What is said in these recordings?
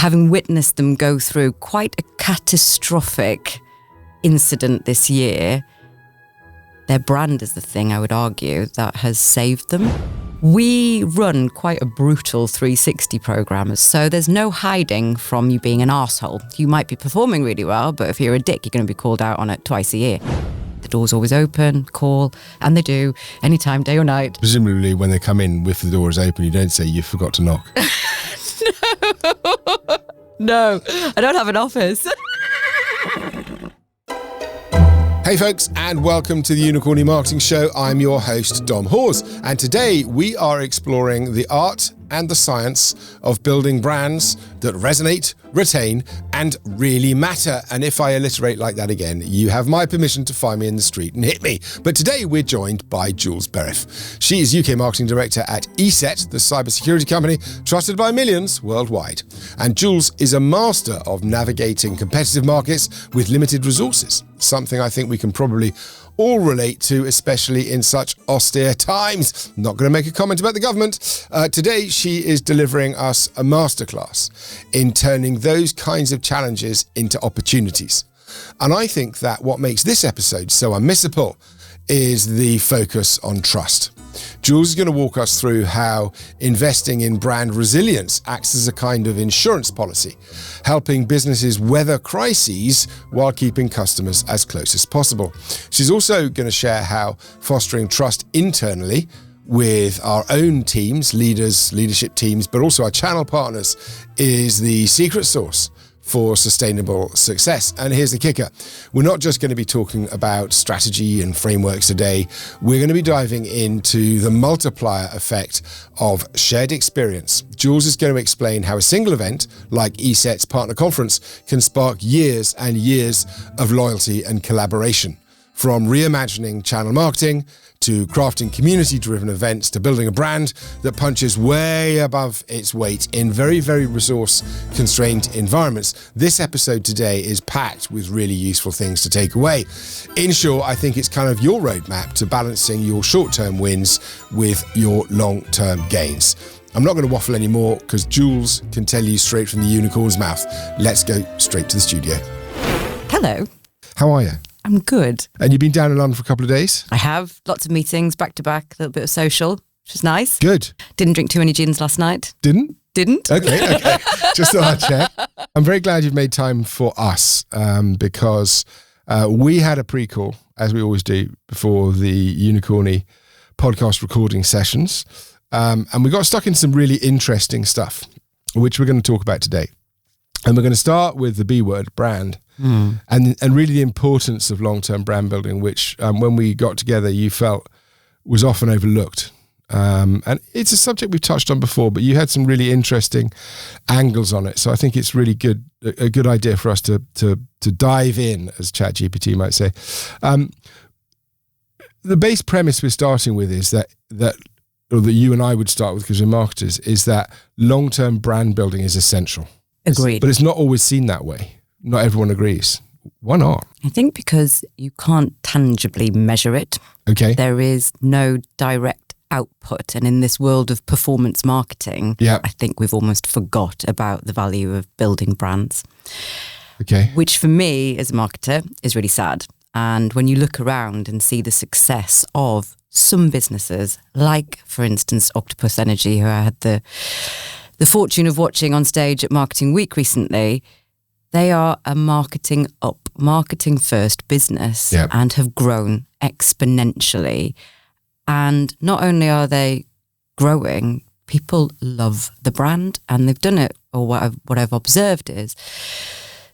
having witnessed them go through quite a catastrophic incident this year, their brand is the thing, I would argue, that has saved them. We run quite a brutal 360 program, so there's no hiding from you being an arsehole. You might be performing really well, but if you're a dick, you're going to be called out on it twice a year. The door's always open, call, and they do, anytime, day or night. Presumably when they come in, if the door is open, you don't say you forgot to knock. No, I don't have an office. Hey folks, and welcome to the Unicorny Marketing Show. I'm your host, Dom Hawes, and today we are exploring the art and the science of building brands that resonate, retain, and really matter. And if I alliterate like that again, you have my permission to find me in the street and hit me. But today we're joined by Jules Berriff. She is UK Marketing Director at ESET, the cybersecurity company trusted by millions worldwide. And Jules is a master of navigating competitive markets with limited resources, something I think we can probably all relate to, especially in such austere times. Not going to make a comment about the government. Today, she is delivering us a masterclass in turning those kinds of challenges into opportunities. And I think that what makes this episode so unmissable is the focus on trust. Jules is going to walk us through how investing in brand resilience acts as a kind of insurance policy, helping businesses weather crises while keeping customers as close as possible. She's also going to share how fostering trust internally with our own teams, leaders, leadership teams, but also our channel partners is the secret sauce for sustainable success. And here's the kicker. We're not just going to be talking about strategy and frameworks today. We're going to be diving into the multiplier effect of shared experience. Jules is going to explain how a single event like ESET's partner conference can spark years and years of loyalty and collaboration. From reimagining channel marketing to crafting community-driven events to building a brand that punches way above its weight in very, very resource-constrained environments. This episode today is packed with really useful things to take away. In short, I think it's kind of your roadmap to balancing your short-term wins with your long-term gains. I'm not going to waffle anymore because Jules can tell you straight from the unicorn's mouth. Let's go straight to the studio. Hello. How are you? I'm good. And you've been down in London for a couple of days? I have. Lots of meetings, back to back, a little bit of social, which is nice. Good. Didn't drink too many gins last night. Didn't? Okay. Just thought I'd check. I'm very glad you've made time for us because we had a pre-call, as we always do, before the Unicorny podcast recording sessions. And we got stuck in some really interesting stuff, which we're going to talk about today. And we're going to start with the B word, brand, and really the importance of long-term brand building, which when we got together, you felt was often overlooked. And it's a subject we've touched on before, but you had some really interesting angles on it. So I think it's really a good idea for us to dive in, as ChatGPT might say. The base premise we're starting with is that you and I would start with, because we're marketers, is that long-term brand building is essential. Agreed. But it's not always seen that way. Not everyone agrees. Why not? I think because you can't tangibly measure it. Okay. There is no direct output. And in this world of performance marketing, I think we've almost forgot about the value of building brands. Okay. Which for me as a marketer is really sad. And when you look around and see the success of some businesses, like for instance Octopus Energy, who I had the fortune of watching on stage at Marketing Week recently, they are a marketing first business and have grown exponentially. And not only are they growing, people love the brand, and they've done it, or what I've observed is,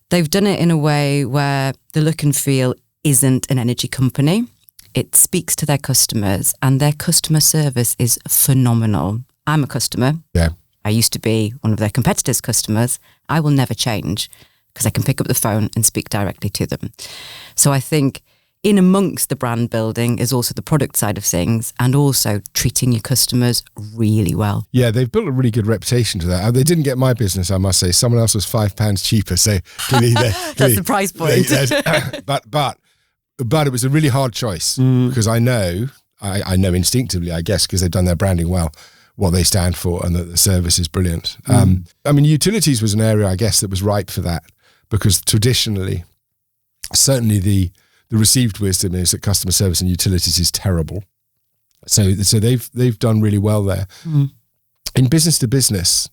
they've done it in a way where the look and feel isn't an energy company. It speaks to their customers, and their customer service is phenomenal. I'm a customer. Yeah. I used to be one of their competitors' customers. I will never change because I can pick up the phone and speak directly to them. So I think in amongst the brand building is also the product side of things, and also treating your customers really well. Yeah, they've built a really good reputation to that. They didn't get my business, I must say. Someone else was £5 cheaper. So that's the price point. But it was a really hard choice because I know instinctively, I guess, because they've done their branding well, what they stand for and that the service is brilliant. I mean, utilities was an area, I guess, that was ripe for that, because traditionally, certainly the received wisdom is that customer service in utilities is terrible. So they've done really well there. In business to business,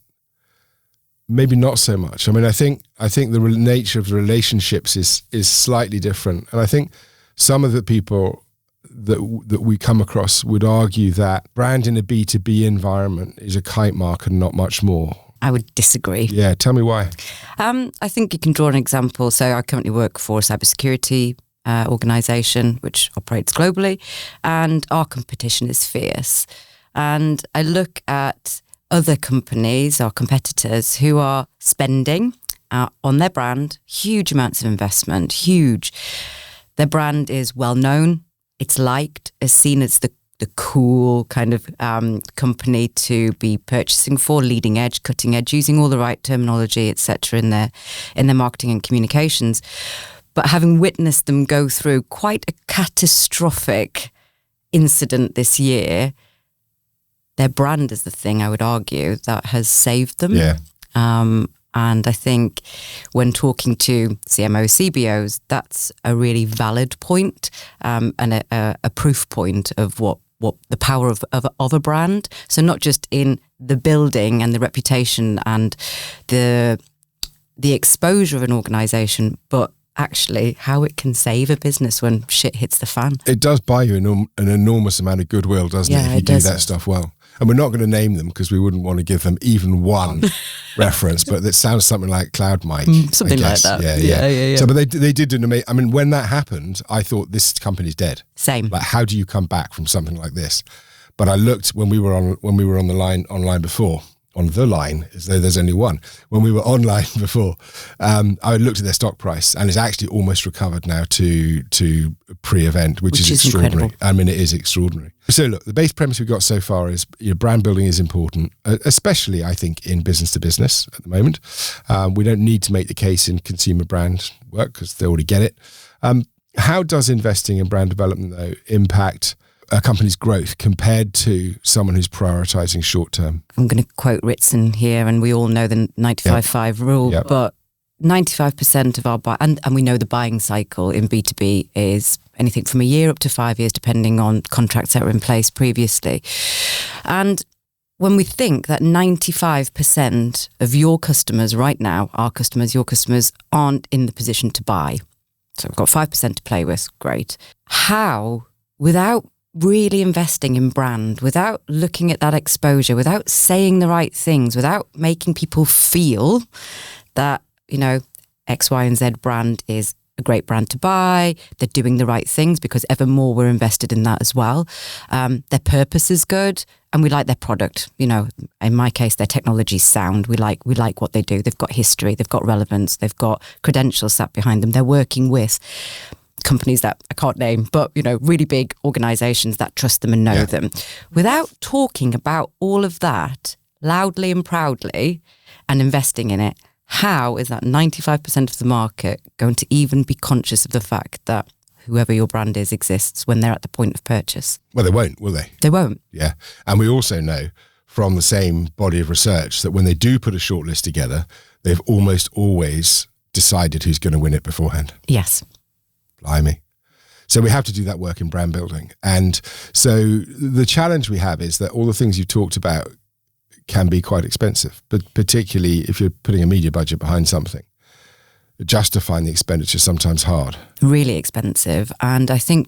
maybe not so much. I mean, I think the nature of the relationships is slightly different, and I think some of the people that we come across would argue that brand in a B2B environment is a kite mark and not much more. I would disagree. Yeah, tell me why. I think you can draw an example. So I currently work for a cybersecurity organisation which operates globally, and our competition is fierce. And I look at other companies, our competitors, who are spending on their brand, huge amounts of investment, huge. Their brand is well known, it's liked, is seen as the cool kind of company to be purchasing for, leading edge, cutting edge, using all the right terminology, etc. in their marketing and communications. But having witnessed them go through quite a catastrophic incident this year, their brand is the thing, I would argue, that has saved them. Yeah. And I think when talking to CMOs, CBOs, that's a really valid point, and a proof point of what the power of a brand. So not just in the building and the reputation and the exposure of an organisation, but actually how it can save a business when shit hits the fan. It does buy you an enormous amount of goodwill, doesn't it, if you do that stuff well. And we're not going to name them because we wouldn't want to give them even one reference, but it sounds something like Cloud Mike. Something like that. Yeah. So, but they did do an amazing, I mean, when that happened, I thought this company's dead. Same. Like, how do you come back from something like this? But I looked when we were on the line online before, on the line, as though there's only one. When we were online before, I looked at their stock price, and it's actually almost recovered now to pre-event, which is extraordinary. Incredible. I mean, it is extraordinary. So look, the base premise we've got so far is brand building is important, especially I think in business to business at the moment. We don't need to make the case in consumer brand work because they already get it. How does investing in brand development though impact a company's growth compared to someone who's prioritizing short term? I'm going to quote Ritson here, and we all know the 95-5 rule, but 95% of our and we know the buying cycle in B2B is anything from a year up to 5 years, depending on contracts that were in place previously. And when we think that 95% of your customers right now, our customers, your customers, aren't in the position to buy. So we've got 5% to play with, great. How, without really investing in brand, without looking at that exposure, without saying the right things, without making people feel that, X, Y, and Z brand is a great brand to buy, they're doing the right things, because ever more we're invested in that as well. Their purpose is good, and we like their product. In my case, their technology's sound. We like what they do. They've got history, they've got relevance, they've got credentials sat behind them. They're working with companies that I can't name, but really big organizations that trust them and know them. Without talking about all of that loudly and proudly and investing in it, how is that 95% of the market going to even be conscious of the fact that whoever your brand is exists when they're at the point of purchase? Well, they won't, will they? They won't. Yeah. And we also know from the same body of research that when they do put a shortlist together, they've almost always decided who's going to win it beforehand. Yes. Blimey. So we have to do that work in brand building. And so the challenge we have is that all the things you've talked about can be quite expensive, but particularly if you're putting a media budget behind something, justifying the expenditure is sometimes hard. Really expensive. And I think,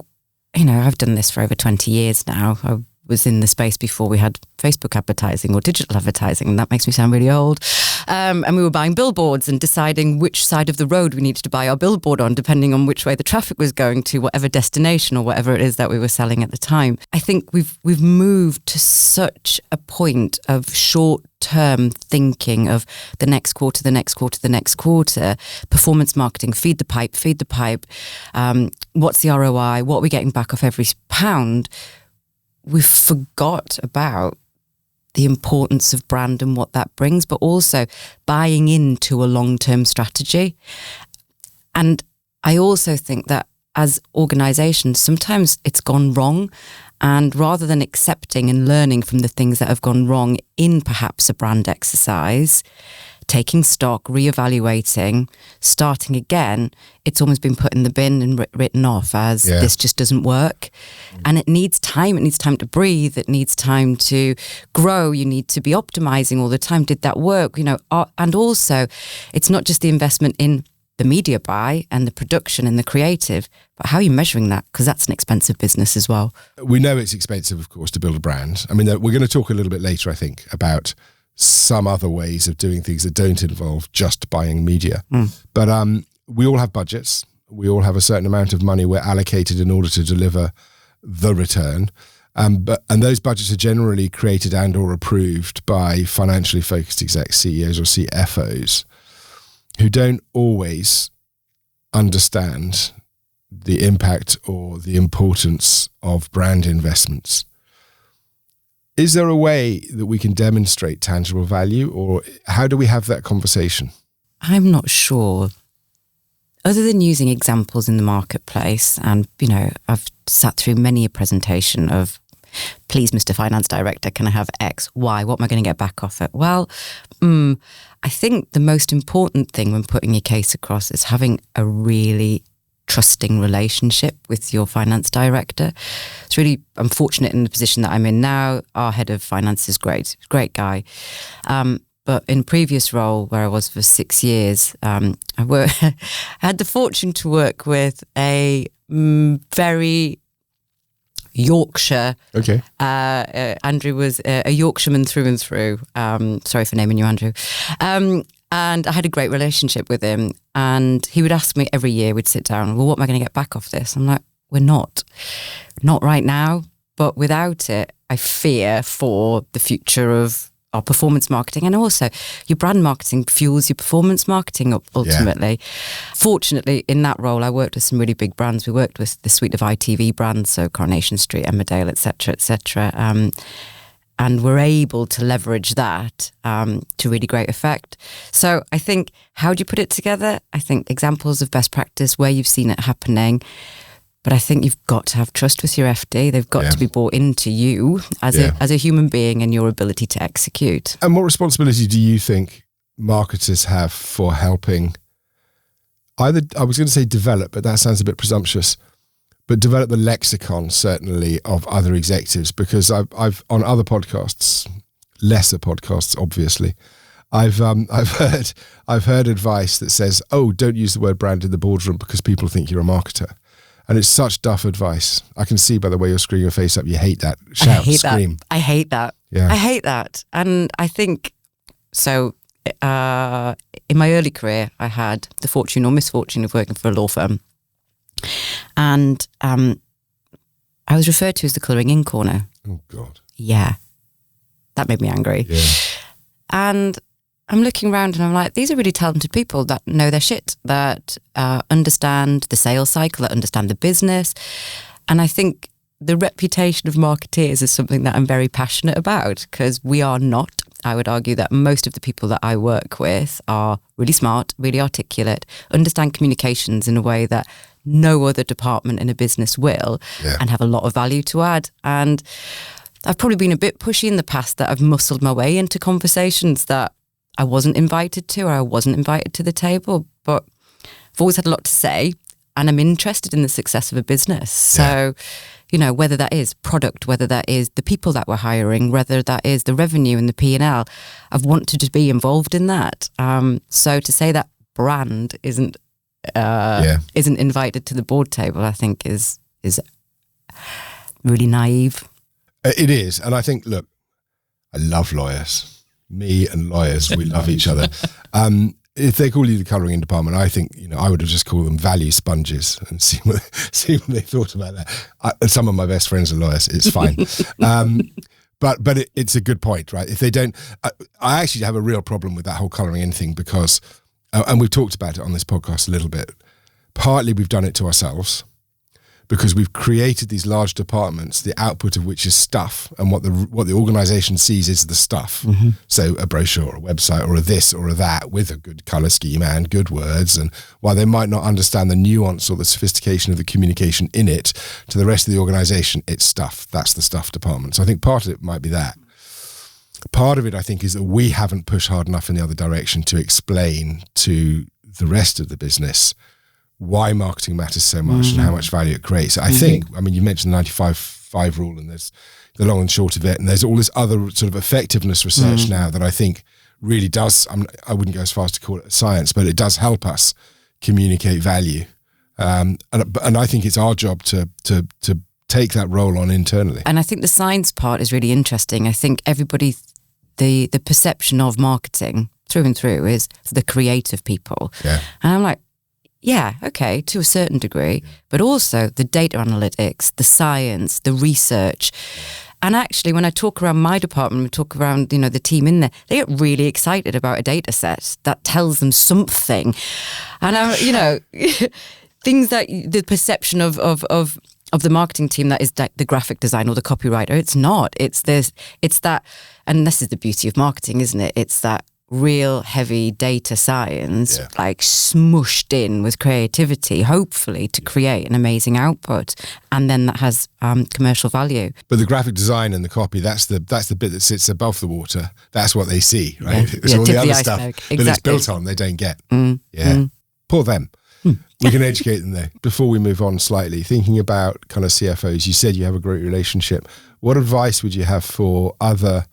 I've done this for over 20 years now. I was in the space before we had Facebook advertising or digital advertising, and that makes me sound really old. And we were buying billboards and deciding which side of the road we needed to buy our billboard on, depending on which way the traffic was going to whatever destination or whatever it is that we were selling at the time. I think we've moved to such a point of short-term thinking of the next quarter, performance marketing, feed the pipe. What's the ROI? What are we getting back off every pound? We've forgot about the importance of brand and what that brings, but also buying into a long-term strategy. And I also think that as organisations, sometimes it's gone wrong, And rather than accepting and learning from the things that have gone wrong in perhaps a brand exercise, taking stock, reevaluating, starting again, it's almost been put in the bin and written off as this just doesn't work. And it needs time. It needs time to breathe. It needs time to grow. You need to be optimizing all the time. Did that work? And also, it's not just the investment in the media buy and the production and the creative, but how are you measuring that? Because that's an expensive business as well. We know it's expensive, of course, to build a brand. I mean, we're going to talk a little bit later, I think, about some other ways of doing things that don't involve just buying media. But we all have budgets. We all have a certain amount of money we're allocated in order to deliver the return. And those budgets are generally created and or approved by financially focused execs, CEOs or CFOs, who don't always understand the impact or the importance of brand investments. Is there a way that we can demonstrate tangible value, or how do we have that conversation? I'm not sure. Other than using examples in the marketplace, and, I've sat through many a presentation of, please, Mr. Finance Director, can I have X, Y, what am I going to get back off it? Well, I think the most important thing when putting your case across is having a really trusting relationship with your finance director. It's really, I'm fortunate in the position that I'm in now. Our head of finance is great guy. But in a previous role where I was for 6 years, I had the fortune to work with a very Yorkshire. Okay. Andrew was a Yorkshireman through and through. Sorry for naming you Andrew. And I had a great relationship with him. And he would ask me every year, we'd sit down, well, what am I going to get back off this? I'm like, we're not right now. But without it, I fear for the future of our performance marketing. And also your brand marketing fuels your performance marketing ultimately. Yeah. Fortunately, in that role, I worked with some really big brands. We worked with the suite of ITV brands, so Coronation Street, Emmerdale, etc. And we're able to leverage that to really great effect. So I think, how do you put it together? I think examples of best practice where you've seen it happening. But I think you've got to have trust with your FD. They've got to be bought into you as a human being and your ability to execute. And what responsibility do you think marketers have for helping either, I was going to say develop, but that sounds a bit presumptuous, but develop the lexicon, certainly, of other executives? Because I've on other podcasts, lesser podcasts, obviously, I've heard advice that says, "Oh, don't use the word brand in the boardroom because people think you're a marketer." And it's such duff advice. I can see by the way you're screwing your face up, you hate that. Shout, scream. I hate that. Yeah. I hate that. And I think, so in my early career, I had the fortune or misfortune of working for a law firm. And I was referred to as the colouring in corner. Oh, God. Yeah. That made me angry. Yeah. And I'm looking around and I'm like, these are really talented people that know their shit, that understand the sales cycle, that understand the business. And I think the reputation of marketeers is something that I'm very passionate about, because we are not. I would argue that most of the people that I work with are really smart, really articulate, understand communications in a way that no other department in a business will, and have a lot of value to add. And I've probably been a bit pushy in the past, that I've muscled my way into conversations that I wasn't invited to, or I wasn't invited to the table, but I've always had a lot to say, and I'm interested in the success of a business. So, whether that is product, whether that is the people that we're hiring, whether that is the revenue and the P&L, I've wanted to be involved in that. So to say that brand isn't invited to the board table, I think is really naive. It is. And I think, look, I love lawyers. Me and lawyers, we love each other. If they call you the colouring in department, I think, I would have just called them value sponges and see what they thought about that. Some of my best friends are lawyers. It's fine. But it's a good point, right? If they don't, I actually have a real problem with that whole colouring in thing, because, and we've talked about it on this podcast a little bit, partly we've done it to ourselves, because we've created these large departments, the output of which is stuff, and what the organization sees is the stuff. Mm-hmm. So a brochure or a website or a this or a that with a good color scheme and good words, and while they might not understand the nuance or the sophistication of the communication in it, to the rest of the organization, it's stuff. That's the stuff department. So I think part of it might be that. Part of it, I think, is that we haven't pushed hard enough in the other direction to explain to the rest of the business why marketing matters so much and how much value it creates. I think, I mean, you mentioned the 95-5 rule, and there's the long and short of it, and there's all this other sort of effectiveness research now that I think really does, I wouldn't go as far as to call it science, but it does help us communicate value. And I think it's our job to take that role on internally. And I think the science part is really interesting. I think everybody, the perception of marketing through and through is for the creative people. Yeah. And I'm like, yeah, okay, to a certain degree, but also the data analytics, the science, the research. And actually, when I talk around my department, we talk around, the team in there, they get really excited about a data set that tells them something. And, things that the perception of the marketing team that is the graphic design or the copywriter, it's not. It's that, and this is the beauty of marketing, isn't it? It's that real heavy data science, like smushed in with creativity, hopefully to create an amazing output, and then that has commercial value. But the graphic design and the copy, that's the bit that sits above the water. That's what they see, right? It's all the other stuff that it's built on, they don't get. Poor them. We can educate them though. Before we move on slightly, thinking about kind of CFOs, you said you have a great relationship. What advice would you have for other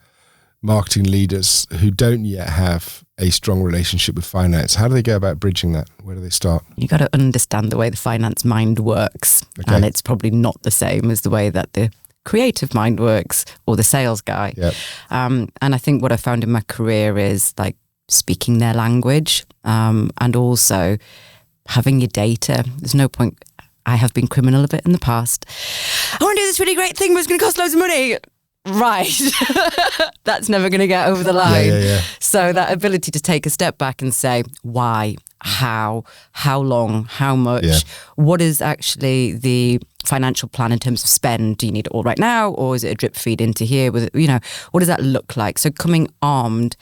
marketing leaders who don't yet have a strong relationship with finance? How do they go about bridging that? Where do they start? You got to understand the way the finance mind works. Okay. And it's probably not the same as the way that the creative mind works or the sales guy. Yep. And I think what I found in my career is like speaking their language, and also having your data. There's no point. I have been criminal a bit in the past. I want to do this really great thing, but it's going to cost loads of money. Right. That's never going to get over the line. Yeah. So that ability to take a step back and say, why, how long, how much, what is actually the financial plan in terms of spend? Do you need it all right now, or is it a drip feed into here? With what does that look like? So coming armed,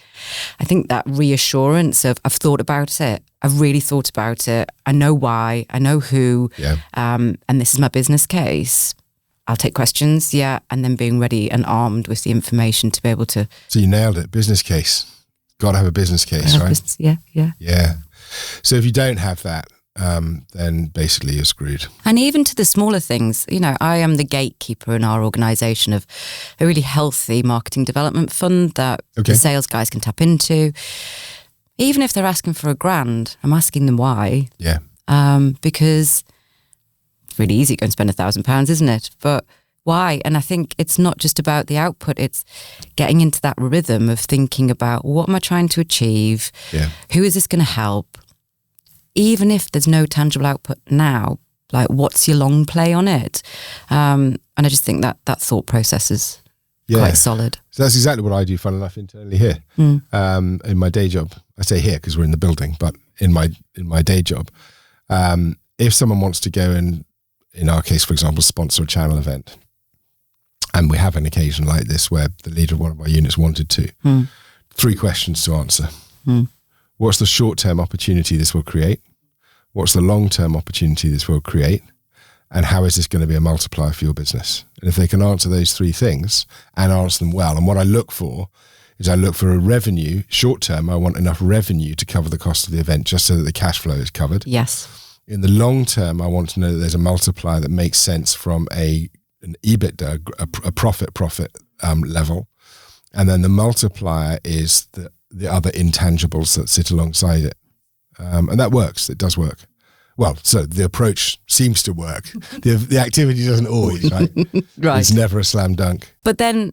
I think that reassurance of I've thought about it. I've really thought about it. I know why. I know who. Yeah. And this is my business case. I'll take questions, and then being ready and armed with the information to be able to... So you nailed it, business case. Got to have a business case, right? Business, yeah. So if you don't have that, then basically you're screwed. And even to the smaller things, I am the gatekeeper in our organisation of a really healthy marketing development fund that the sales guys can tap into. Even if they're asking for $1,000, I'm asking them why. Yeah. Because... really easy to go and spend £1,000, isn't it? But why? And I think it's not just about the output, it's getting into that rhythm of thinking about what am I trying to achieve? Yeah. Who is this going to help? Even if there's no tangible output now, like what's your long play on it? And I just think that thought process is quite solid. So that's exactly what I do, fun enough, internally here. In my day job. I say here because we're in the building, but in my day job, if someone wants to go and, in our case, for example, sponsor a channel event, and we have an occasion like this where the leader of one of our units wanted to, 3 questions to answer. What's the short-term opportunity this will create? What's the long-term opportunity this will create? And how is this going to be a multiplier for your business? And if they can answer those 3 things and answer them well, and what I look for is I look for a revenue, short-term, I want enough revenue to cover the cost of the event just so that the cash flow is covered. Yes. In the long term, I want to know that there's a multiplier that makes sense from an EBITDA, a profit level. And then the multiplier is the other intangibles that sit alongside it. And that works. It does work. Well, so the approach seems to work. The activity doesn't always, right? Right. It's never a slam dunk. But then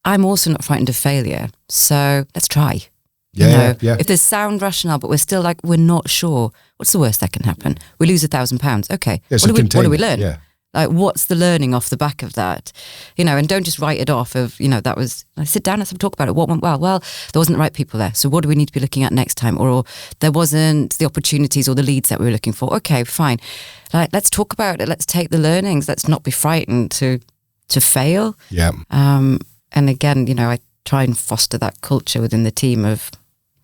I'm also not frightened of failure. So let's try. Yeah. If there's sound rationale, but we're still like, we're not sure. What's the worst that can happen? We lose £1,000. Okay. Yeah, so what do we learn? Yeah. Like, what's the learning off the back of that? And don't just write it off of, that was, I sit down and talk about it. What went well? Well, there wasn't the right people there. So what do we need to be looking at next time? Or there wasn't the opportunities or the leads that we were looking for. Okay, fine. Like, let's talk about it. Let's take the learnings. Let's not be frightened to fail. Yeah. And again, I try and foster that culture within the team of,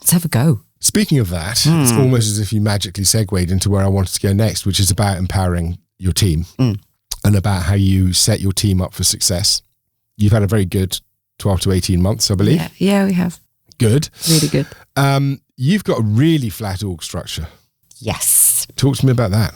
let's have a go. Speaking of that, it's almost as if you magically segued into where I wanted to go next, which is about empowering your team and about how you set your team up for success. You've had a very good 12 to 18 months, I believe. Yeah, we have. Good. Really good. You've got a really flat org structure. Yes. Talk to me about that.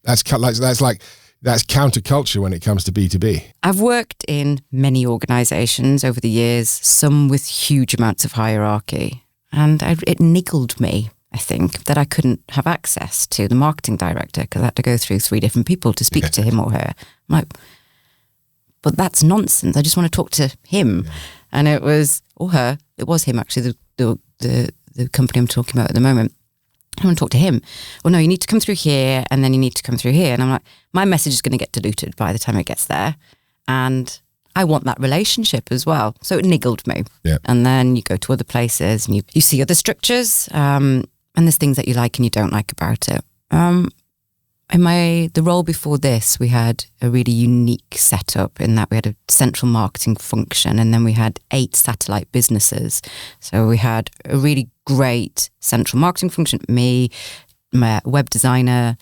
That's counterculture when it comes to B2B. I've worked in many organisations over the years, some with huge amounts of hierarchy. And it niggled me, I think, that I couldn't have access to the marketing director because I had to go through 3 different people to speak to him or her. I'm like, but that's nonsense. I just want to talk to him. Yeah. And it was, or her, it was him actually, the company I'm talking about at the moment. I want to talk to him. Well, no, you need to come through here and then you need to come through here. And I'm like, my message is going to get diluted by the time it gets there. And I want that relationship as well. So it niggled me. Yeah. And then you go to other places and you see other structures and there's things that you like and you don't like about it. In the role before this, we had a really unique setup in that we had a central marketing function and then we had 8 satellite businesses. So we had a really great central marketing function, me, my web designer,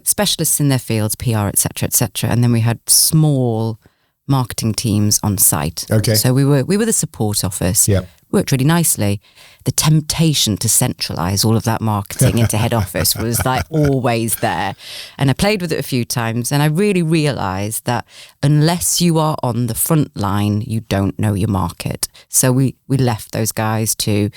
specialists in their fields, PR, etc., etc. And then we had small marketing teams on site. Okay. So we were the support office. Yeah. Worked really nicely. The temptation to centralize all of that marketing into head office was like always there. And I played with it a few times and I really realized that unless you are on the front line, you don't know your market. So we left those guys to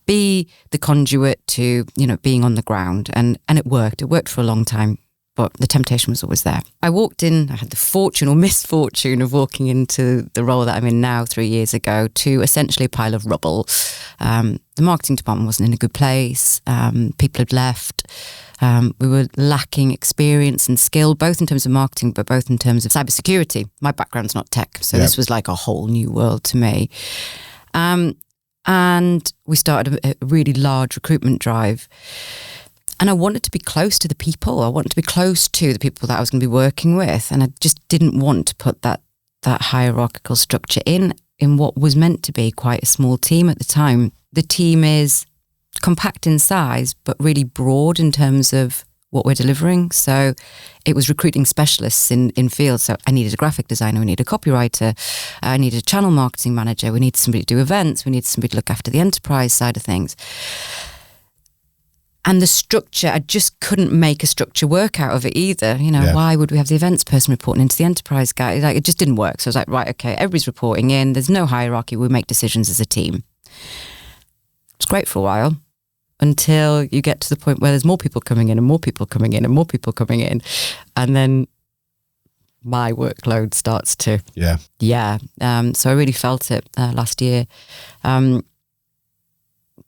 be the conduit to, being on the ground and it worked. It worked for a long time. But the temptation was always there. I walked in, I had the fortune or misfortune of walking into the role that I'm in now 3 years ago to essentially a pile of rubble. The marketing department wasn't in a good place. People had left. We were lacking experience and skill, both in terms of marketing, but both in terms of cybersecurity. My background's not tech, so this was like a whole new world to me. And we started a really large recruitment drive. And I wanted to be close to the people. I wanted to be close to the people that I was going to be working with. And I just didn't want to put that hierarchical structure in what was meant to be quite a small team at the time. The team is compact in size, but really broad in terms of what we're delivering. So it was recruiting specialists in fields. So I needed a graphic designer, we needed a copywriter, I needed a channel marketing manager, we needed somebody to do events, we needed somebody to look after the enterprise side of things. And the structure, I just couldn't make a structure work out of it either. Why would we have the events person reporting into the enterprise guy? Like, it just didn't work. So I was like, right, okay, everybody's reporting in. There's no hierarchy. We make decisions as a team. It's great for a while until you get to the point where there's more people coming in and more people coming in and more people coming in. And then my workload starts to... Yeah. So I really felt it last year. But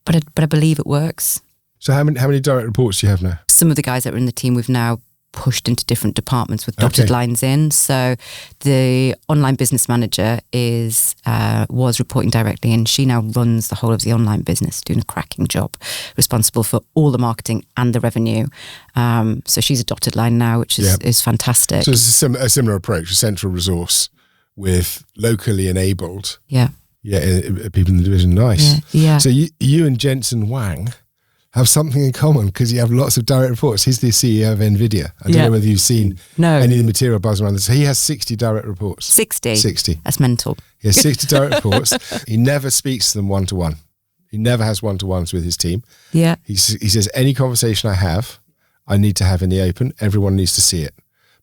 I believe it works. So how many direct reports do you have now? Some of the guys that were in the team we've now pushed into different departments with dotted lines in. So the online business manager was reporting directly and she now runs the whole of the online business, doing a cracking job, responsible for all the marketing and the revenue. So she's a dotted line now, which is fantastic. So it's a similar approach, a central resource with locally enabled people in the division. Nice. Yeah. So you and Jensen Wang have something in common because you have lots of direct reports. He's the CEO of NVIDIA. I don't know whether you've seen any of the material buzz around this. He has 60 direct reports. 60? 60. That's mental. He has 60 direct reports. He never speaks to them one-to-one. He never has one-to-ones with his team. Yeah. He says, any conversation I have, I need to have in the open. Everyone needs to see it.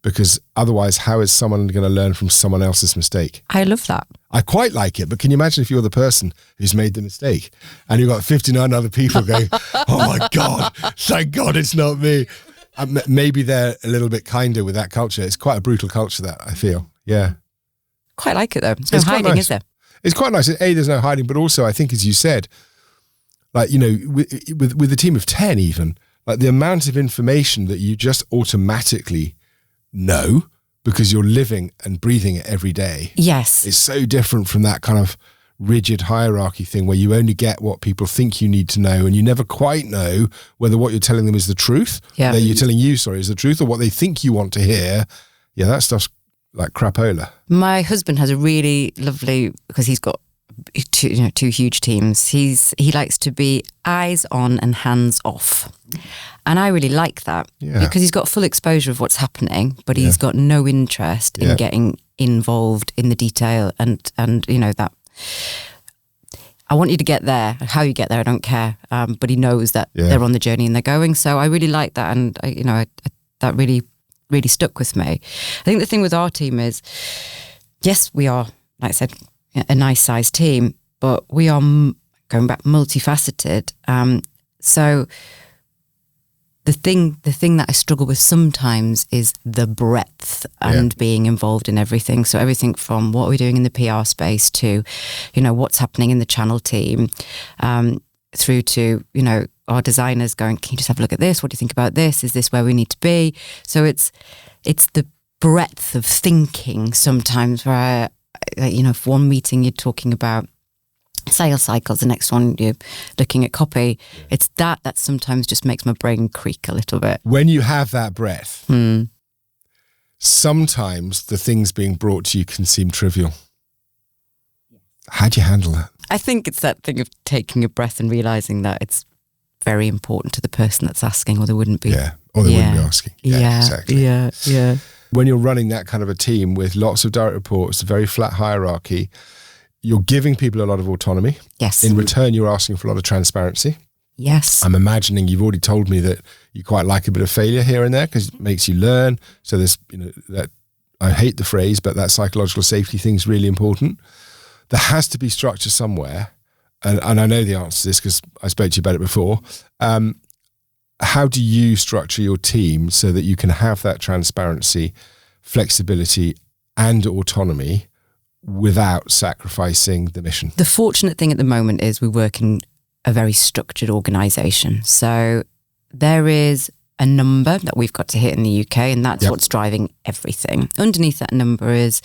Because otherwise, how is someone going to learn from someone else's mistake? I love that. I quite like it, but can you imagine if you're the person who's made the mistake and you've got 59 other people going, oh my God, thank God it's not me. Maybe they're a little bit kinder with that culture. It's quite a brutal culture, that, I feel. Yeah. Quite like it though. There's no hiding, is there? It's quite nice. There's no hiding, but also I think, as you said, like, with a team of 10 even, like the amount of information that you just automatically know because you're living and breathing it every day. Yes. It's so different from that kind of rigid hierarchy thing where you only get what people think you need to know and you never quite know whether what you're telling them is the truth. Yeah. You're telling you, is the truth, or what they think you want to hear. Yeah, that stuff's like crapola. My husband has a really lovely, because he's got two huge teams. He likes to be eyes on and hands off. And I really like that because he's got full exposure of what's happening, but he's got no interest in getting involved in the detail and that. I want you to get there. How you get there, I don't care. But he knows that they're on the journey and they're going. So I really like that, and that really, really stuck with me. I think the thing with our team is, yes, we are, like I said, a nice sized team, but we are going back multifaceted. So the thing that I struggle with sometimes is the breadth and being involved in everything. So everything from what we're doing in the PR space to, what's happening in the channel team, through to, our designers going, can you just have a look at this? What do you think about this? Is this where we need to be? So it's the breadth of thinking sometimes where, for one meeting you're talking about sales cycles, the next one you're looking at copy. It's that sometimes just makes my brain creak a little bit. When you have that breadth, sometimes the things being brought to you can seem trivial. How do you handle that? I think it's that thing of taking a breath and realising that it's very important to the person that's asking, or they wouldn't be. Yeah, or they wouldn't be asking. Yeah, exactly. Yeah. When you're running that kind of a team with lots of direct reports, a very flat hierarchy, you're giving people a lot of autonomy. Yes. In return, you're asking for a lot of transparency. Yes. I'm imagining you've already told me that you quite like a bit of failure here and there because it makes you learn. So there's, that, I hate the phrase, but that psychological safety thing is really important. There has to be structure somewhere. And I know the answer to this because I spoke to you about it before. How do you structure your team so that you can have that transparency, flexibility, and autonomy without sacrificing the mission? The fortunate thing at the moment is we work in a very structured organisation. So there is a number that we've got to hit in the UK, and that's what's driving everything. Underneath that number is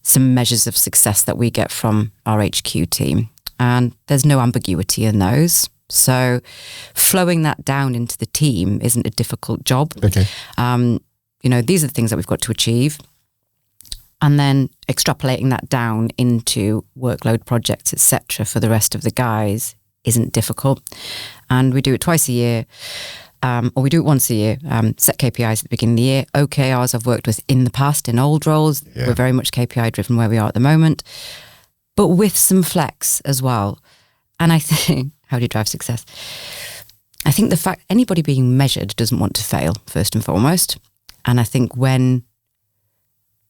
some measures of success that we get from our HQ team. And there's no ambiguity in those. So flowing that down into the team isn't a difficult job. Okay. These are the things that we've got to achieve. And then extrapolating that down into workload projects, etc., for the rest of the guys isn't difficult. And we do it twice a year, or we do it once a year, set KPIs at the beginning of the year. OKRs I've worked with in the past in old roles. Yeah. We're very much KPI driven where we are at the moment, but with some flex as well. And I think, how do you drive success? I think the fact anybody being measured doesn't want to fail, first and foremost. And I think when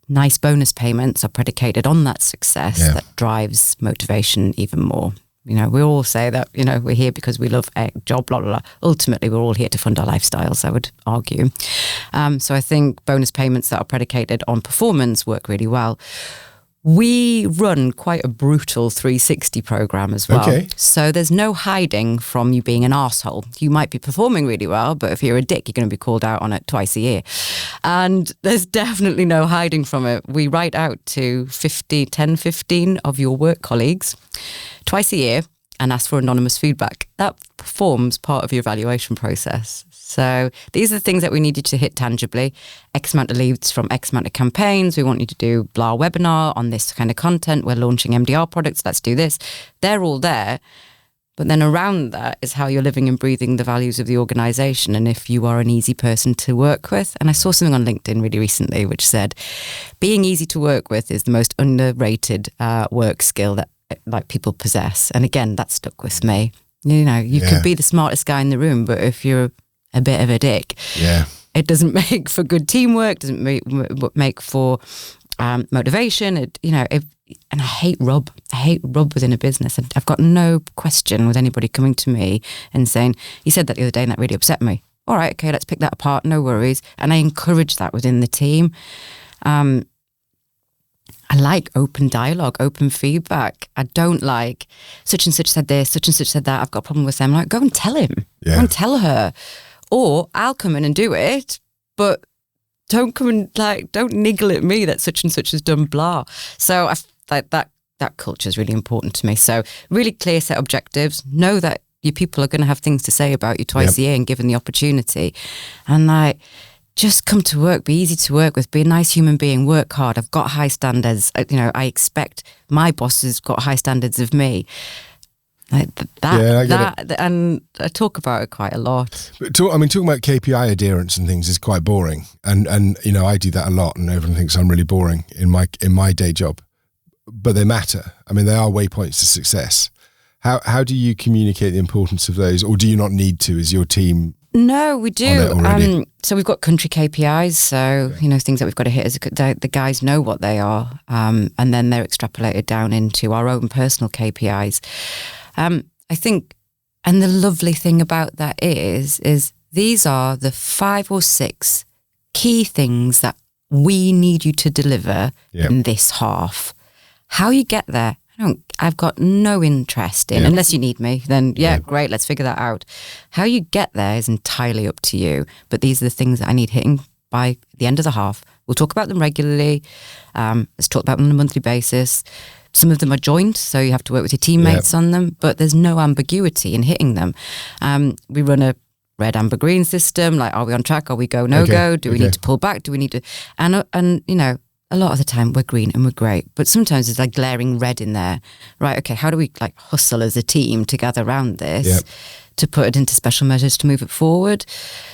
nice bonus payments are predicated on that success, that drives motivation even more. We all say that, we're here because we love a job, blah, blah, blah. Ultimately, we're all here to fund our lifestyles, I would argue. So I think bonus payments that are predicated on performance work really well. We run quite a brutal 360 program as well. Okay. So there's no hiding from you being an arsehole. You might be performing really well, but if you're a dick, you're going to be called out on it twice a year. And there's definitely no hiding from it. We write out to 15 of your work colleagues twice a year and ask for anonymous feedback. That forms part of your evaluation process. So these are the things that we need you to hit tangibly. X amount of leads from X amount of campaigns. We want you to do blah webinar on this kind of content. We're launching MDR products. Let's do this. They're all there. But then around that is how you're living and breathing the values of the organisation, and if you are an easy person to work with. And I saw something on LinkedIn really recently which said, being easy to work with is the most underrated work skill that people possess. And again, that stuck with me. You could be the smartest guy in the room, but if you're a bit of a dick, it doesn't make for good teamwork, doesn't make for motivation. And I hate rub within a business. I've got no question with anybody coming to me and saying, you said that the other day and that really upset me. All right, okay, let's pick that apart, no worries. And I encourage that within the team. I like open dialogue, open feedback. I don't like such and such said this, such and such said that. I've got a problem with them. Like, go and tell him. Yeah. Go and tell her. Or I'll come in and do it, but don't come and don't niggle at me that such and such has done blah. So I like that culture is really important to me. So really clear set objectives, know that your people are going to have things to say about you twice a year and given the opportunity. And just come to work, be easy to work with, be a nice human being, work hard. I've got high standards. I expect my boss has got high standards of me. I get it. And I talk about it quite a lot. Talking about KPI adherence and things is quite boring. And I do that a lot and everyone thinks I'm really boring in my day job. But they matter. I mean, they are waypoints to success. How do you communicate the importance of those, or do you not need to? Is your team? No, we do. So we've got country KPIs. So things that we've got to hit. The guys know what they are, and then they're extrapolated down into our own personal KPIs. I think, and the lovely thing about that is these are the 5 or 6 key things that we need you to deliver in this half. How you get there, I've got no interest in, unless you need me, then great, let's figure that out. How you get there is entirely up to you. But these are the things that I need hitting by the end of the half. We'll talk about them regularly. Let's talk about them on a monthly basis. Some of them are joint, so you have to work with your teammates on them, but there's no ambiguity in hitting them. We run a red, amber, green system. Like, are we on track? Are we go, no go? Do we need to pull back? Do we need to, and a lot of the time we're green and we're great, but sometimes there's glaring red in there. Right, okay, how do we hustle as a team to gather around this to put it into special measures to move it forward?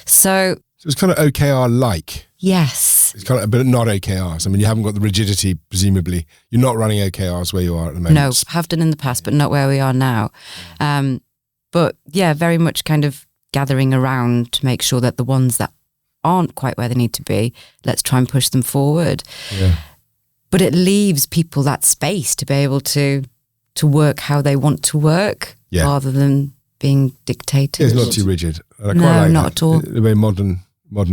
So it's kind of OKR-like. Yes. It's kind of, but not OKRs. I mean, you haven't got the rigidity, presumably. You're not running OKRs where you are at the moment. No, have done in the past, but not where we are now. But very much kind of gathering around to make sure that the ones that aren't quite where they need to be, let's try and push them forward. Yeah. But it leaves people that space to be able to work how they want to work rather than being dictated. It's not too rigid. I quite like not at all. A very modern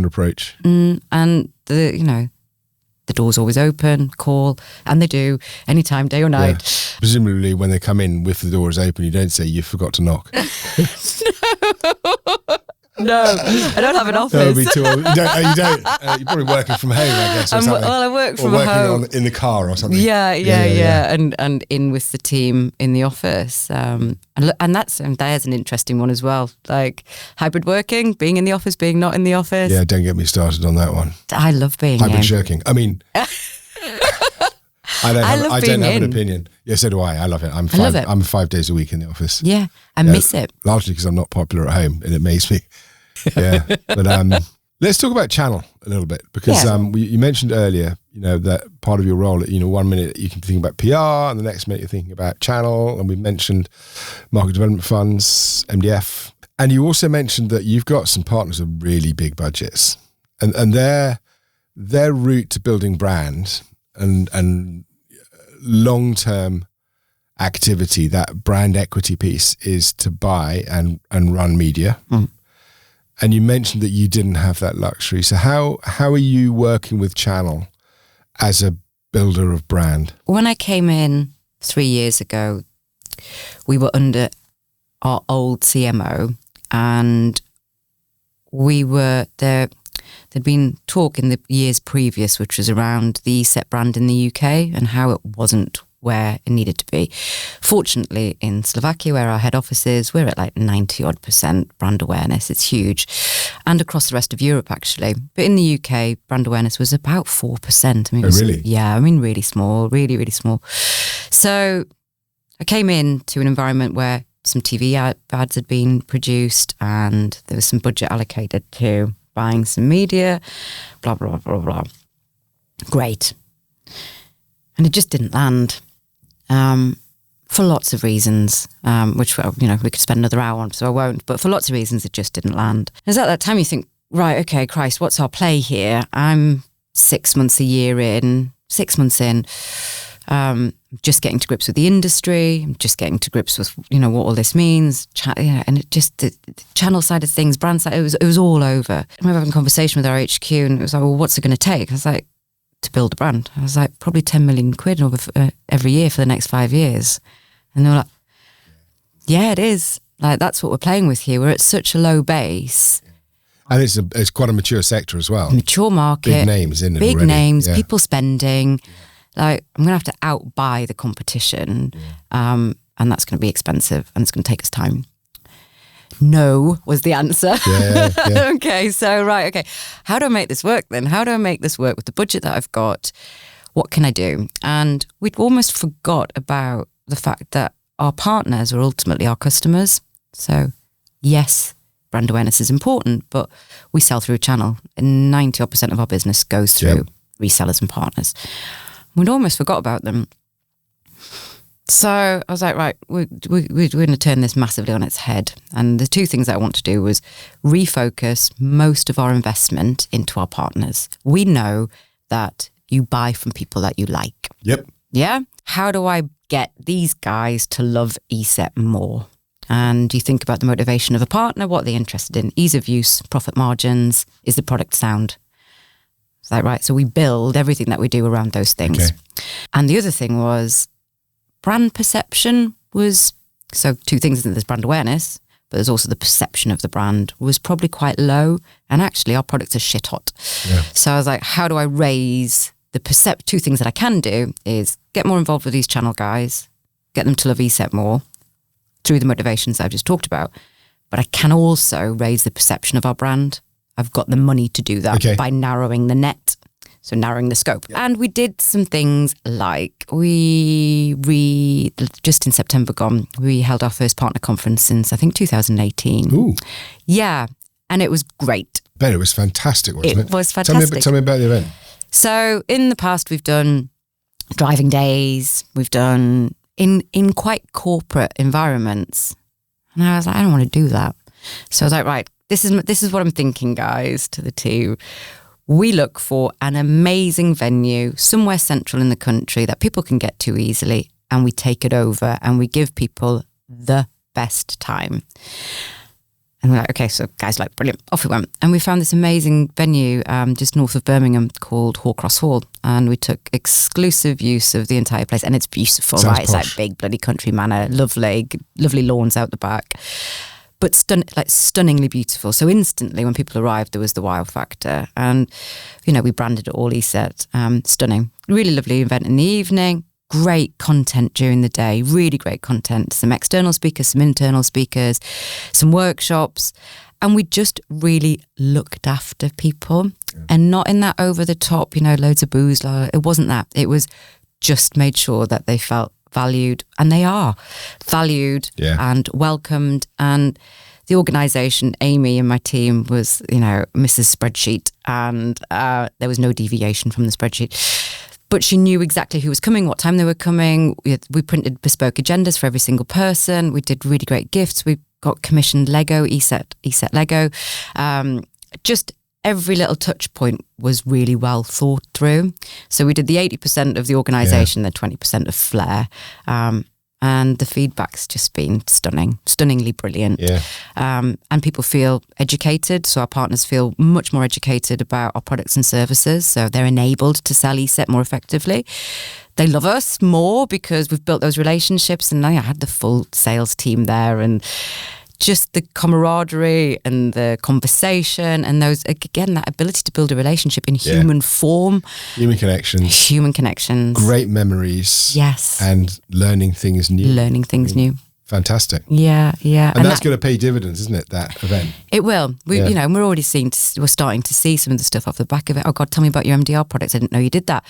approach. And the door's always open, call, and they do, anytime, day or night. Yeah. Presumably when they come in, if the door is open, you don't say you forgot to knock. No, I don't have an office. That would be too old. You don't? You're probably working from home, I guess, or something. Well, I work from home. Or working in the car or something. Yeah. And in with the team in the office. And there's an interesting one as well. Like hybrid working, being in the office, being not in the office. Yeah, don't get me started on that one. I love being hybrid shirking. I mean... I don't have an opinion. Yeah, so do I. I love it. I'm 5 days a week in the office. Yeah, I miss it. Largely because I'm not popular at home and it makes me. Yeah. But let's talk about channel a little bit because you mentioned earlier, that part of your role, 1 minute you can think about PR and the next minute you're thinking about channel. And we mentioned market development funds, MDF. And you also mentioned that you've got some partners with really big budgets and their route to building brand and long-term activity, that brand equity piece is to buy and run media. Mm. And you mentioned that you didn't have that luxury. So how are you working with channel as a builder of brand? When I came in 3 years ago, we were under our old CMO and we were there. There'd been talk in the years previous, which was around the ESET brand in the UK and how it wasn't where it needed to be. Fortunately, in Slovakia, where our head office is, we're at 90% brand awareness. It's huge. And across the rest of Europe, actually. But in the UK, brand awareness was about 4%. Really? Yeah, really small, really, really small. So I came into an environment where some TV ads had been produced and there was some budget allocated to buying some media, blah, blah, blah, blah. Great. And it just didn't land for lots of reasons, which, we could spend another hour on, so I won't. But for lots of reasons, it just didn't land. It's at that time you think, right, okay, Christ, what's our play here? I'm 6 months in, just getting to grips with the industry, just getting to grips with, what all this means. And it just, the channel side of things, brand side, it was all over. I remember having a conversation with our HQ and it was like, well, what's it going to take? I was like, to build a brand. I was like, probably 10 million quid every year for the next 5 years. And they were like, yeah, it is. Like, that's what we're playing with here. We're at such a low base. And it's quite a mature sector as well. Mature market. Big names in it Big already. names, Yeah. people spending. Like, I'm going to have to outbuy the competition. And that's going to be expensive and it's going to take us time. No was the answer. Yeah. Okay, so okay. How do I make this work then? How do I make this work with the budget that I've got? What can I do? And we'd almost forgot about the fact that our partners are ultimately our customers. So yes, brand awareness is important, but we sell through a channel. And 90% of our business goes through resellers and partners. We'd almost forgot about them. So I was like, right, we're going to turn this massively on its head. And the two things that I want to do was refocus most of our investment into our partners. We know that you buy from people that you like. Yep. Yeah? How do I get these guys to love ESET more? And you think about the motivation of a partner, what they're interested in, ease of use, profit margins, is the product sound? Is that right? So we build everything that we do around those things. Okay. And the other thing was brand perception was, so two things, there's brand awareness, but there's also the perception of the brand was probably quite low. And actually our products are shit hot. Yeah. So I was like, how do I raise the two things that I can do is get more involved with these channel guys, get them to love ESET more through the motivations that I've just talked about. But I can also raise the perception of our brand. I've got the money to do that by narrowing the net. So narrowing the scope. Yep. And we did some things like just in September gone, we held our first partner conference since I think 2018. Ooh. Yeah. And it was great. Bet it was fantastic, wasn't it? It was fantastic. Tell me about the event. So in the past we've done driving days, we've done in quite corporate environments. And I was like, I don't want to do that. So I was like, right, this is what I'm thinking, guys, to the team. We look for an amazing venue somewhere central in the country that people can get to easily, and we take it over and we give people the best time. And we're like, okay, so guys, like, brilliant, off we went. And we found this amazing venue just north of Birmingham called Hallcross Hall, and we took exclusive use of the entire place, and it's beautiful, Sounds right? posh. It's like big bloody country manor, lovely lawns out the back. But stunningly beautiful. So instantly when people arrived, there was the wow factor. And, we branded it all ESET. Stunning. Really lovely event in the evening. Great content during the day. Really great content. Some external speakers, some internal speakers, some workshops. And we just really looked after people. Yeah. And not in that over the top, loads of booze. It wasn't that. It was just made sure that they felt valued, and they are valued and welcomed. And the organisation, Amy and my team, was, Mrs. Spreadsheet, and there was no deviation from the spreadsheet. But she knew exactly who was coming, what time they were coming. We printed bespoke agendas for every single person. We did really great gifts. We got commissioned Lego, ESET Lego. Just every little touch point was really well thought through. So we did the 80% of the organisation, the 20% of flair. And the feedback's just been stunningly brilliant. Yeah. And people feel educated. So our partners feel much more educated about our products and services. So they're enabled to sell ESET more effectively. They love us more because we've built those relationships. And I had the full sales team there, and just the camaraderie and the conversation and those, again, that ability to build a relationship in human form. Human connections. Great memories. Yes. And learning things new. Fantastic. Yeah. And that's going to pay dividends, isn't it, that event? It will. We're already we're starting to see some of the stuff off the back of it. Oh God, tell me about your MDR products. I didn't know you did that.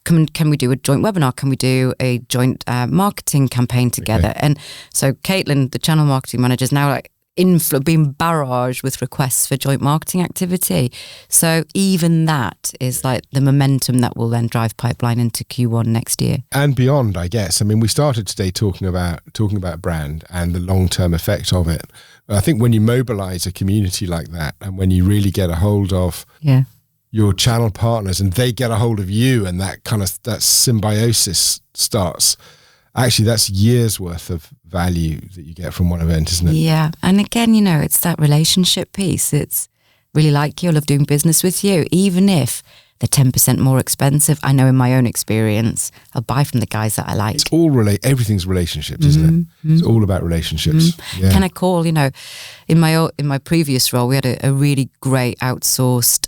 Can we do a joint webinar? Can we do a joint marketing campaign together? Okay. And so Caitlin, the channel marketing manager, is now being barraged with requests for joint marketing activity. So even that is like the momentum that will then drive pipeline into Q1 next year. And beyond, I guess. I mean, we started today talking about brand and the long-term effect of it. I think when you mobilize a community like that, and when you really get a hold of your channel partners and they get a hold of you, and that symbiosis starts, actually, that's years worth of value that you get from one event, isn't it? Yeah. And again, it's that relationship piece. It's really like you. I love doing business with you. Even if they're 10% more expensive. I know in my own experience, I'll buy from the guys that I like. It's all everything's relationships, isn't it? It's all about relationships. Yeah. Can I call, in my previous role, we had a really great outsourced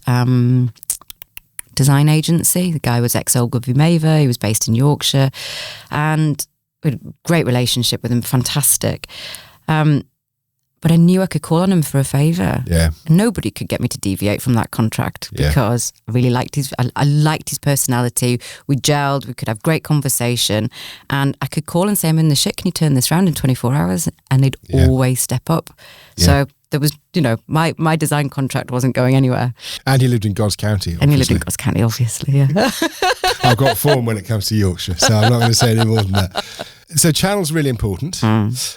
design agency. The guy was ex-Ogilvy Maver. He was based in Yorkshire, and we had a great relationship with him. Fantastic. But I knew I could call on him for a favour. Yeah. And nobody could get me to deviate from that contract because I really liked I liked his personality. We gelled, we could have great conversation, and I could call and say, I'm in the shit, can you turn this around in 24 hours? And they'd always step up. Yeah. So there was, my design contract wasn't going anywhere. And he lived in God's County, obviously. And he lived in God's County, obviously, yeah. I've got form when it comes to Yorkshire, so I'm not going to say any more than that. So channel's really important,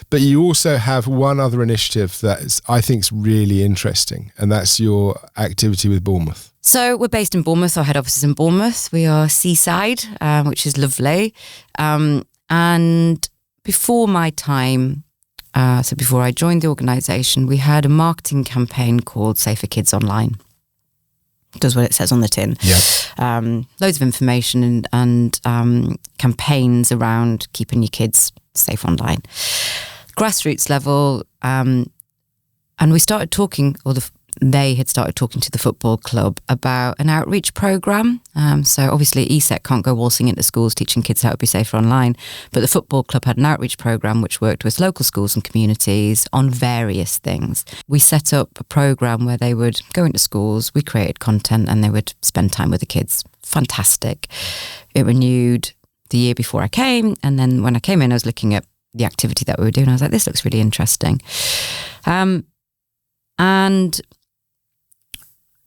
but you also have one other initiative that I think is really interesting, and that's your activity with Bournemouth. So we're based in Bournemouth. Our head office is in Bournemouth. We are seaside, which is lovely. And before my time, so before I joined the organisation, we had a marketing campaign called Safer Kids Online. It does what it says on the tin. Yeah. Loads of information and campaigns around keeping your kids safe online. Grassroots level, and we started talking, they had started talking to the football club about an outreach programme. So obviously ESET can't go waltzing into schools teaching kids how to be safer online, but the football club had an outreach programme which worked with local schools and communities on various things. We set up a programme where they would go into schools, we created content, and they would spend time with the kids. Fantastic. It renewed the year before I came, and then when I came in I was looking at the activity that we were doing. I was like, this looks really interesting. And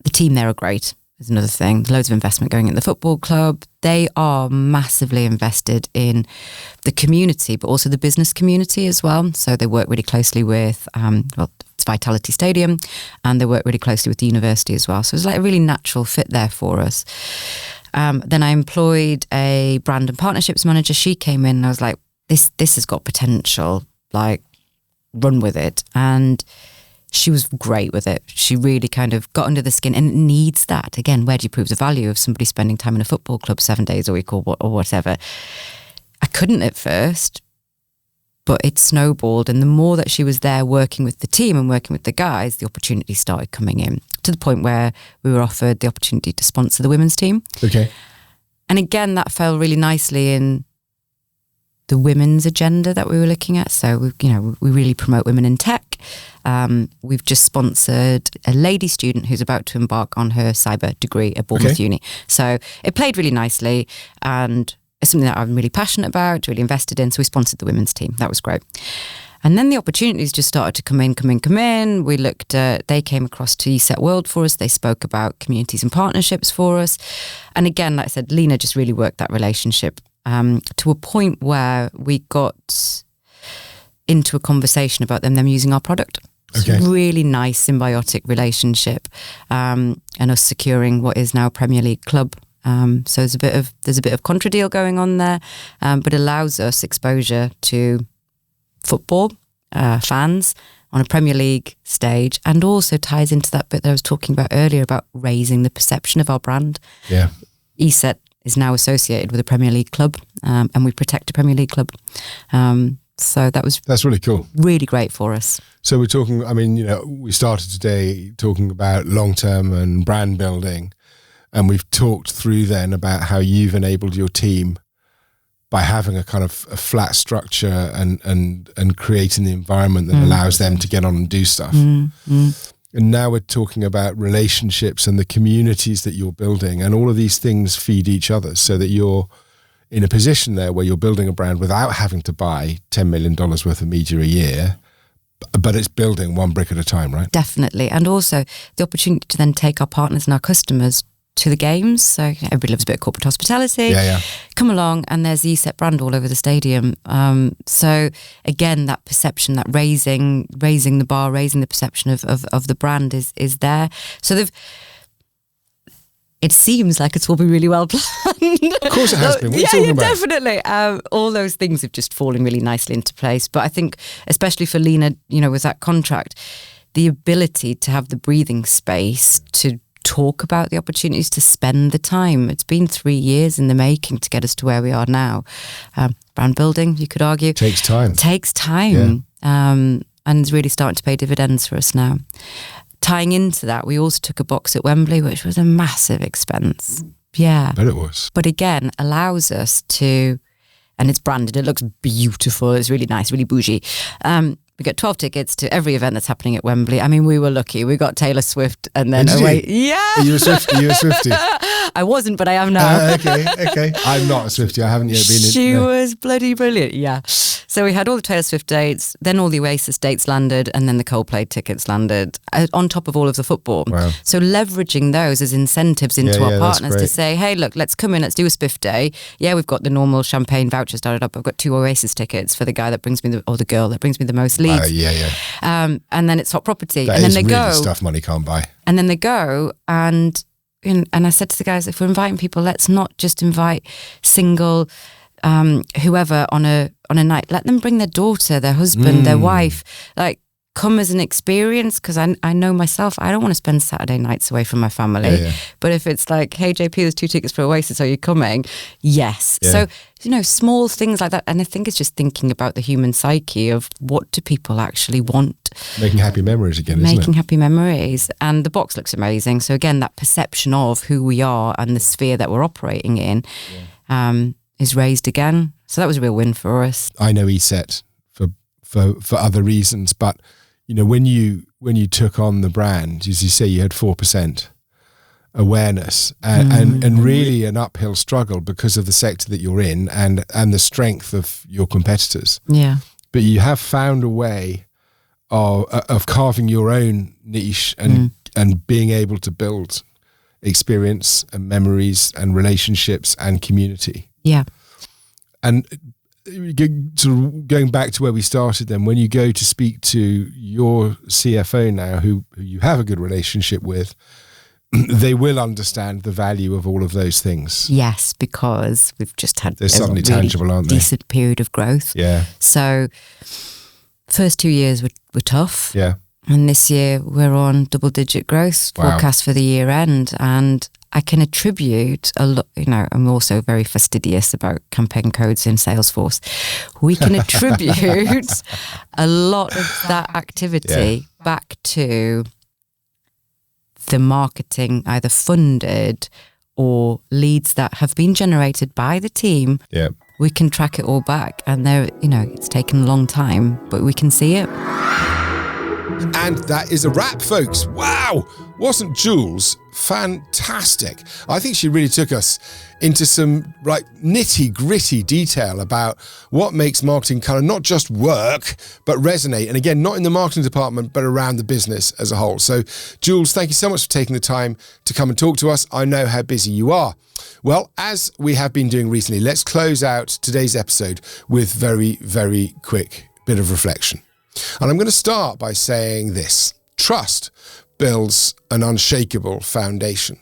the team there are great, is another thing. There's loads of investment going in the football club. They are massively invested in the community, but also the business community as well. So they work really closely with, it's Vitality Stadium, and they work really closely with the university as well. So it's like a really natural fit there for us. Then I employed a brand and partnerships manager. She came in and I was like, this has got potential, like run with it. And she was great with it. She really kind of got under the skin, and it needs that. Again, where do you prove the value of somebody spending time in a football club 7 days a week or whatever? I couldn't at first, but it snowballed. And the more that she was there working with the team and working with the guys, the opportunities started coming in to the point where we were offered the opportunity to sponsor the women's team. Okay. And again, that fell really nicely in the women's agenda that we were looking at. So we really promote women in tech. We've just sponsored a lady student who's about to embark on her cyber degree at Bournemouth Uni. So it played really nicely, and it's something that I'm really passionate about, really invested in. So we sponsored the women's team. That was great. And then the opportunities just started to come in. We looked at, they came across to ESET World for us. They spoke about communities and partnerships for us. And again, like I said, Lena just really worked that relationship to a point where we got into a conversation about them using our product. It's a really nice symbiotic relationship, and us securing what is now a Premier League club. So there's a bit of contra deal going on there, but allows us exposure to football fans on a Premier League stage, and also ties into that bit that I was talking about earlier about raising the perception of our brand. Yeah, ESET is now associated with a Premier League club, and we protect a Premier League club. So that's really cool. Really great for us. So we're talking, we started today talking about long-term and brand building, and we've talked through then about how you've enabled your team by having a kind of a flat structure and creating the environment that allows them to get on and do stuff. And now we're talking about relationships and the communities that you're building, and all of these things feed each other so that you're in a position there where you're building a brand without having to buy $10 million worth of media a year, but it's building one brick at a time, right? Definitely. And also the opportunity to then take our partners and our customers to the games. So everybody loves a bit of corporate hospitality. Yeah. Come along, and there's the ESET brand all over the stadium. So again, that perception, that raising the bar, raising the perception of the brand is there. So it seems like it's all been really well planned. Of course it has been. What are you talking about? Definitely. All those things have just fallen really nicely into place. But I think, especially for Lena, with that contract, the ability to have the breathing space to talk about the opportunities, to spend the time. It's been 3 years in the making to get us to where we are now. Brand building, you could argue. Takes time. And it's really starting to pay dividends for us now. Tying into that, we also took a box at Wembley, which was a massive expense. Yeah. But it was. But again, allows us to, and it's branded, it looks beautiful, it's really nice, really bougie. We got 12 tickets to every event that's happening at Wembley. I mean, we were lucky. We got Taylor Swift and then away. Yeah. Are you a Swiftie? I wasn't, but I am now. Okay. I'm not a Swiftie. I haven't yet been in. She was bloody brilliant. Yeah. So we had all the Taylor Swift dates, then all the Oasis dates landed, and then the Coldplay tickets landed on top of all of the football. Wow. So leveraging those as incentives into our partners to say, hey, look, let's come in, let's do a spiff day. Yeah, we've got the normal champagne voucher started up. I've got 2 Oasis tickets for the guy that brings me or the girl that brings me the most leads. And then it's hot property. That and then is they really go stuff money can't buy. And then they go and I said to the guys, if we're inviting people, let's not just invite single whoever on a night. Let them bring their daughter, their husband, their wife. Like, come as an experience, because I know myself, I don't want to spend Saturday nights away from my family. But if it's like, hey JP, there's 2 tickets for Oasis, are you coming? Yes. So small things like that. And I think it's just thinking about the human psyche of what do people actually want. Making happy memories again, isn't it? Making happy memories. And the box looks amazing. So again, that perception of who we are and the sphere that we're operating in is raised again. So that was a real win for us. I know ESET for other reasons, but when you took on the brand, as you say, you had 4% awareness and really an uphill struggle because of the sector that you're in and the strength of your competitors. Yeah. But you have found a way of carving your own niche and being able to build experience and memories and relationships and community. Yeah. And sort of going back to where we started then, when you go to speak to your CFO now, who you have a good relationship with, they will understand the value of all of those things. Yes, because we've just had they're suddenly really tangible, aren't they? Decent period of growth. Yeah. So first 2 years were tough. Yeah. And this year we're on double-digit growth forecast for the year end, and I can attribute a lot, I'm also very fastidious about campaign codes in Salesforce. We can attribute a lot of that activity back to the marketing, either funded or leads that have been generated by the team. Yeah. We can track it all back, and it's taken a long time, but we can see it. And that is a wrap, folks. Wow! Wasn't Jules fantastic? I think she really took us into some nitty-gritty detail about what makes marketing kind of not just work, but resonate. And again, not in the marketing department, but around the business as a whole. So, Jules, thank you so much for taking the time to come and talk to us. I know how busy you are. Well, as we have been doing recently, let's close out today's episode with very, very quick bit of reflection. And I'm going to start by saying this: trust builds an unshakable foundation.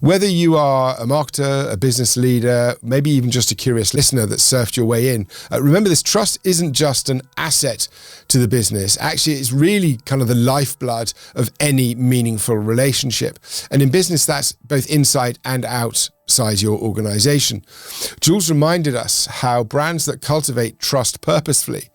Whether you are a marketer, a business leader, maybe even just a curious listener that surfed your way in, remember this: trust isn't just an asset to the business. Actually, it's really kind of the lifeblood of any meaningful relationship. And in business, that's both inside and outside your organization. Jules reminded us how brands that cultivate trust purposefully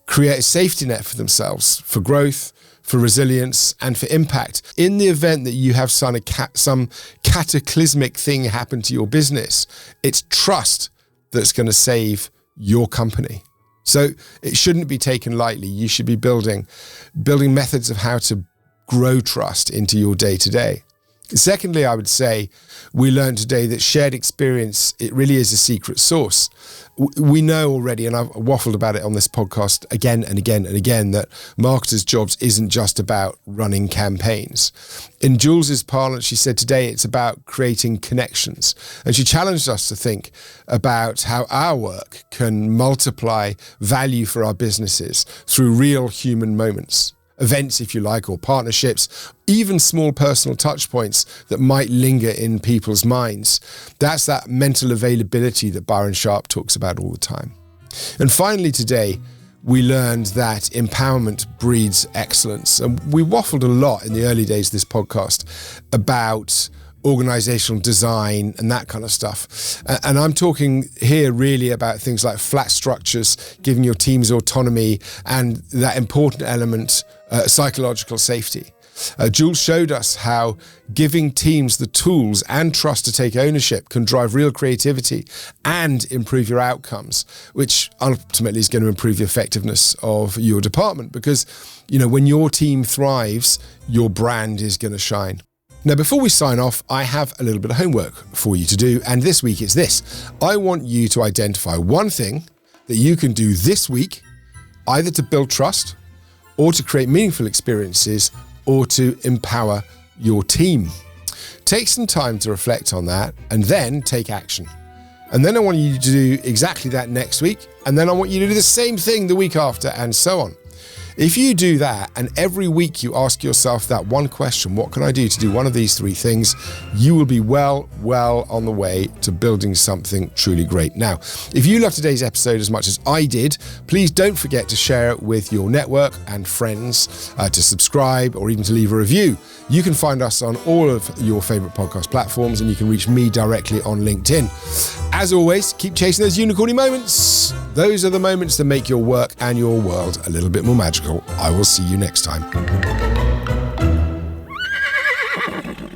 create a safety net for themselves, for growth, for resilience, and for impact. In the event that you have some cataclysmic thing happen to your business, it's trust that's going to save your company. So it shouldn't be taken lightly. You should be building methods of how to grow trust into your day-to-day. Secondly, I would say we learned today that shared experience, it really is a secret sauce. We know already, and I've waffled about it on this podcast again and again and again, that marketers' jobs isn't just about running campaigns. In Jules's parlance, she said today it's about creating connections. And she challenged us to think about how our work can multiply value for our businesses through real human moments. Events, if you like, or partnerships, even small personal touch points that might linger in people's minds. That's that mental availability that Byron Sharp talks about all the time. And finally today, we learned that empowerment breeds excellence. And we waffled a lot in the early days of this podcast about organizational design and that kind of stuff. And I'm talking here really about things like flat structures, giving your teams autonomy, and that important element, psychological safety. Jules showed us how giving teams the tools and trust to take ownership can drive real creativity and improve your outcomes, which ultimately is going to improve the effectiveness of your department, because, you know, when your team thrives, your brand is going to shine. Now, before we sign off, I have a little bit of homework for you to do. And this week it's this. I want you to identify one thing that you can do this week, either to build trust or to create meaningful experiences or to empower your team. Take some time to reflect on that and then take action. And then I want you to do exactly that next week. And then I want you to do the same thing the week after, and so on. If you do that, and every week you ask yourself that one question, what can I do to do one of these three things? You will be well on the way to building something truly great. Now, if you loved today's episode as much as I did, please don't forget to share it with your network and friends, to subscribe, or even to leave a review. You can find us on all of your favorite podcast platforms, and you can reach me directly on LinkedIn. As always, keep chasing those unicorny moments. Those are the moments that make your work and your world a little bit more magical. I will see you next time.